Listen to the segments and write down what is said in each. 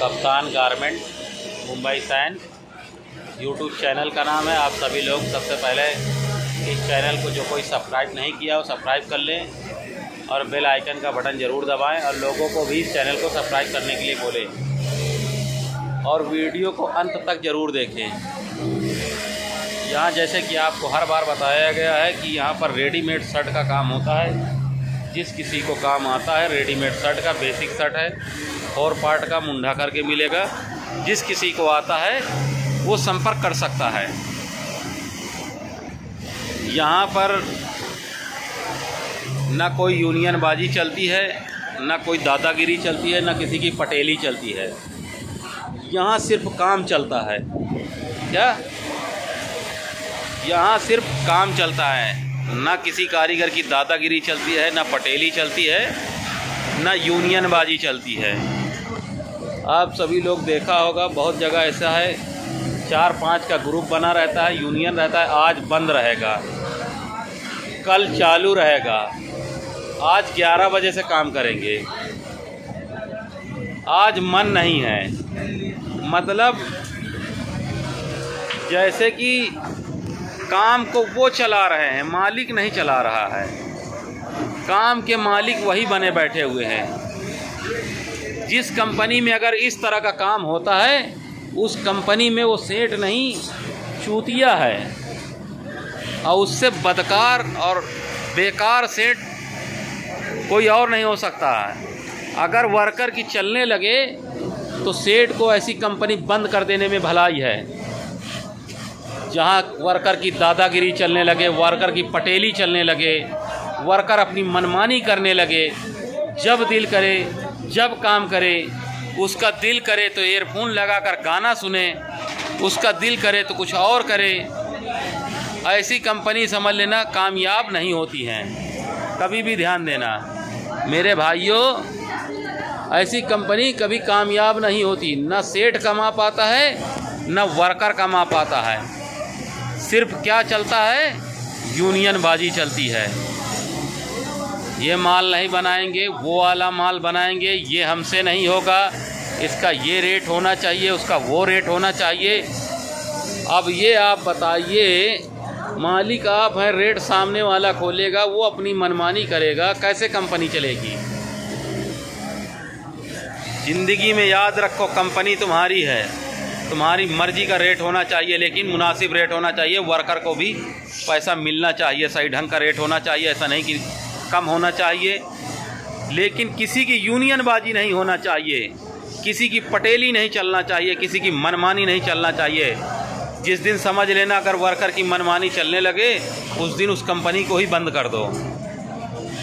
कप्तान गारमेंट मुंबई सैन YouTube channel का नाम है। आप सभी लोग सबसे पहले इस चैनल को जो कोई सब्सक्राइब नहीं किया वो सब्सक्राइब कर लें और बेल आइकन का बटन ज़रूर दबाएं और लोगों को भी इस चैनल को सब्सक्राइब करने के लिए बोलें और वीडियो को अंत तक ज़रूर देखें। यहाँ जैसे कि आपको हर बार बताया गया है कि यहाँ पर रेडीमेड शर्ट का काम होता है। जिस किसी को काम आता है रेडीमेड शर्ट का, बेसिक शर्ट है 4 पार्ट का मुंडा करके मिलेगा। जिस किसी को आता है वो संपर्क कर सकता है। यहाँ पर ना कोई यूनियन बाजी चलती है, ना कोई दादागिरी चलती है, ना किसी की पटेली चलती है। यहाँ सिर्फ काम चलता है। क्या? यहाँ सिर्फ काम चलता है। ना किसी कारीगर की दादागिरी चलती है, ना पटेली चलती है, ना यूनियन बाजी चलती है। आप सभी लोग देखा होगा बहुत जगह ऐसा है 4-5 का ग्रुप बना रहता है, यूनियन रहता है। आज बंद रहेगा, कल चालू रहेगा, आज 11 बजे से काम करेंगे, आज मन नहीं है। मतलब जैसे कि काम को वो चला रहे हैं, मालिक नहीं चला रहा है। काम के मालिक वही बने बैठे हुए हैं। जिस कंपनी में अगर इस तरह का काम होता है उस कंपनी में वो सेठ नहीं, चूतिया है। और उससे बदकार और बेकार सेठ कोई और नहीं हो सकता है। अगर वर्कर की चलने लगे तो सेठ को ऐसी कंपनी बंद कर देने में भलाई है। जहाँ वर्कर की दादागिरी चलने लगे, वर्कर की पटेली चलने लगे, वर्कर अपनी मनमानी करने लगे, जब दिल करे जब काम करे, उसका दिल करे तो ईयरफोन लगाकर गाना सुने, उसका दिल करे तो कुछ और करे, ऐसी कंपनी समझ लेना कामयाब नहीं होती हैं। कभी भी ध्यान देना मेरे भाइयों, ऐसी कंपनी कभी कामयाब नहीं होती। ना सेठ कमा पाता है ना वर्कर कमा पाता है। सिर्फ क्या चलता है? यूनियन बाजी चलती है। ये माल नहीं बनाएंगे, वो वाला माल बनाएंगे, ये हमसे नहीं होगा, इसका ये रेट होना चाहिए, उसका वो रेट होना चाहिए। अब ये आप बताइए, मालिक आप हैं, रेट सामने वाला खोलेगा, वो अपनी मनमानी करेगा, कैसे कंपनी चलेगी? ज़िंदगी में याद रखो, कंपनी तुम्हारी है, तुम्हारी मर्जी का रेट होना चाहिए, लेकिन मुनासिब रेट होना चाहिए। वर्कर को भी पैसा मिलना चाहिए, सही ढंग का रेट होना चाहिए, ऐसा नहीं कि कम होना चाहिए। लेकिन किसी की यूनियन बाजी नहीं होना चाहिए, किसी की पटेली नहीं चलना चाहिए, किसी की मनमानी नहीं चलना चाहिए। जिस दिन समझ लेना अगर वर्कर की मनमानी चलने लगे उस दिन उस कंपनी को ही बंद कर दो।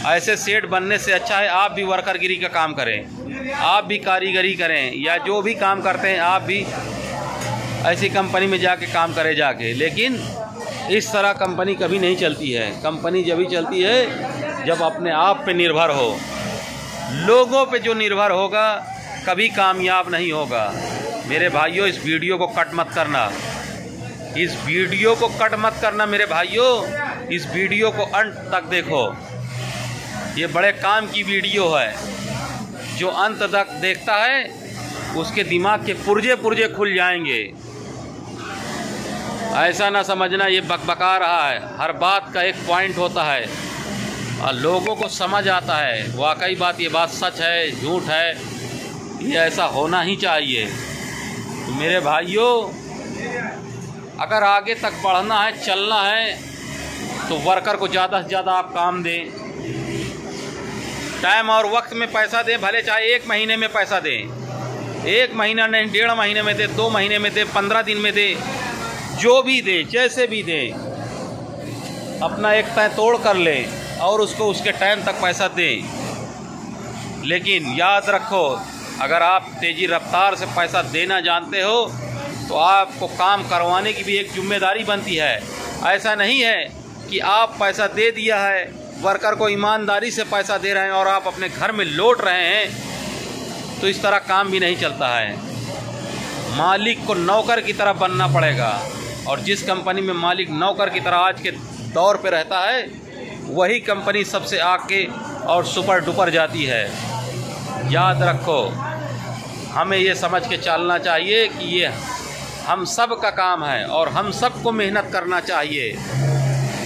ऐसे सेठ बनने से अच्छा है आप भी वर्करगिरी का काम करें, आप भी कारीगरी करें, या जो भी काम करते हैं आप भी ऐसी कंपनी में जाके काम करें जाके। लेकिन इस तरह कंपनी कभी नहीं चलती है। कंपनी जब ही चलती है जब अपने आप पे निर्भर हो। लोगों पे जो निर्भर होगा कभी कामयाब नहीं होगा। मेरे भाइयों, इस वीडियो को कट मत करना, इस वीडियो को कट मत करना मेरे भाइयों, इस वीडियो को अंत तक देखो। ये बड़े काम की वीडियो है। जो अंत तक देखता है उसके दिमाग के पुर्जे पुर्जे खुल जाएंगे। ऐसा ना समझना ये बकबका रहा है, हर बात का एक पॉइंट होता है और लोगों को समझ आता है वाकई बात, ये बात सच है झूठ है, ये ऐसा होना ही चाहिए। तो मेरे भाइयों, अगर आगे तक बढ़ना है, चलना है, तो वर्कर को ज़्यादा से ज़्यादा आप काम दें, टाइम और वक्त में पैसा दें। भले चाहे 1 महीने में पैसा दें, 1 महीना नहीं, 1.5 महीने में दे, 2 महीने में दे, 15 दिन में दे, जो भी दे, जैसे भी दे, अपना एक तय तोड़ कर ले और उसको उसके टाइम तक पैसा दें। लेकिन याद रखो, अगर आप तेज़ी रफ्तार से पैसा देना जानते हो तो आपको काम करवाने की भी एक जिम्मेदारी बनती है। ऐसा नहीं है कि आप पैसा दे दिया है, वर्कर को ईमानदारी से पैसा दे रहे हैं और आप अपने घर में लौट रहे हैं, तो इस तरह काम भी नहीं चलता है। मालिक को नौकर की तरह बनना पड़ेगा और जिस कंपनी में मालिक नौकर की तरह आज के दौर पे रहता है वही कंपनी सबसे आगे और सुपर डुपर जाती है। याद रखो, हमें ये समझ के चलना चाहिए कि ये हम सब का काम है और हम सबको मेहनत करना चाहिए।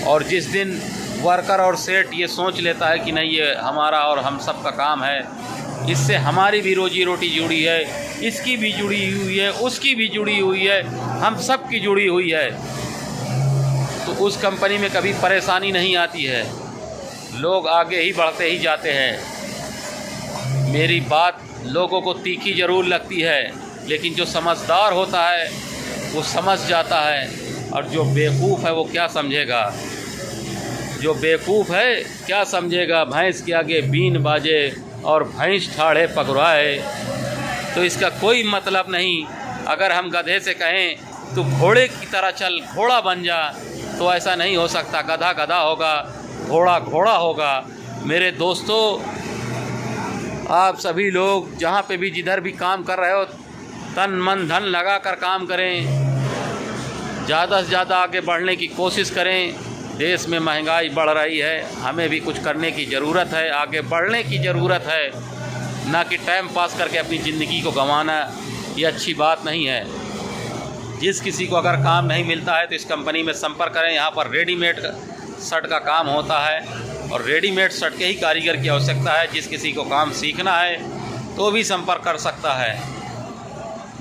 और जिस दिन वर्कर और सेठ ये सोच लेता है कि नहीं ये हमारा और हम सब का काम है, इससे हमारी भी रोजी रोटी जुड़ी है, इसकी भी जुड़ी हुई है, उसकी भी जुड़ी हुई है, हम सब की जुड़ी हुई है, तो उस कंपनी में कभी परेशानी नहीं आती है, लोग आगे ही बढ़ते ही जाते हैं। मेरी बात लोगों को तीखी ज़रूर लगती है, लेकिन जो समझदार होता है वो समझ जाता है, और जो बेवकूफ़ है वो क्या समझेगा। जो बेवकूफ़ है क्या समझेगा, भैंस के आगे बीन बाजे और भैंस ठाढ़े पकड़ाए, तो इसका कोई मतलब नहीं। अगर हम गधे से कहें तो घोड़े की तरह चल, घोड़ा बन जा, तो ऐसा नहीं हो सकता। गधा गधा होगा, घोड़ा घोड़ा होगा। मेरे दोस्तों, आप सभी लोग जहाँ पे भी जिधर भी काम कर रहे हो, तन मन धन लगा कर काम करें, ज़्यादा से ज़्यादा आगे बढ़ने की कोशिश करें। देश में महंगाई बढ़ रही है, हमें भी कुछ करने की ज़रूरत है, आगे बढ़ने की ज़रूरत है, ना कि टाइम पास करके अपनी ज़िंदगी को गंवाना। ये अच्छी बात नहीं है। जिस किसी को अगर काम नहीं मिलता है तो इस कंपनी में संपर्क करें। यहाँ पर रेडीमेड शर्ट का काम होता है और रेडीमेड शर्ट के ही कारीगर की आवश्यकता है। जिस किसी को काम सीखना है तो भी संपर्क कर सकता है।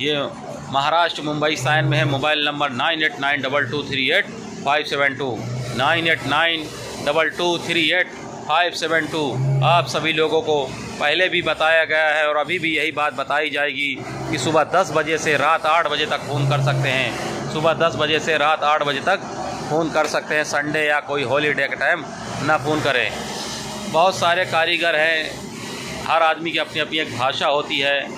ये महाराष्ट्र मुंबई साइन में है। Mobile number 9892238572 9892238572। आप सभी लोगों को पहले भी बताया गया है और अभी भी यही बात बताई जाएगी कि सुबह 10 बजे से रात 8 बजे तक फ़ोन कर सकते हैं। सुबह 10 बजे से रात 8 बजे तक फ़ोन कर सकते हैं। संडे या कोई हॉलीडे का टाइम ना फ़ोन करें। बहुत सारे कारीगर हैं, हर आदमी की अपनी अपनी एक भाषा होती है।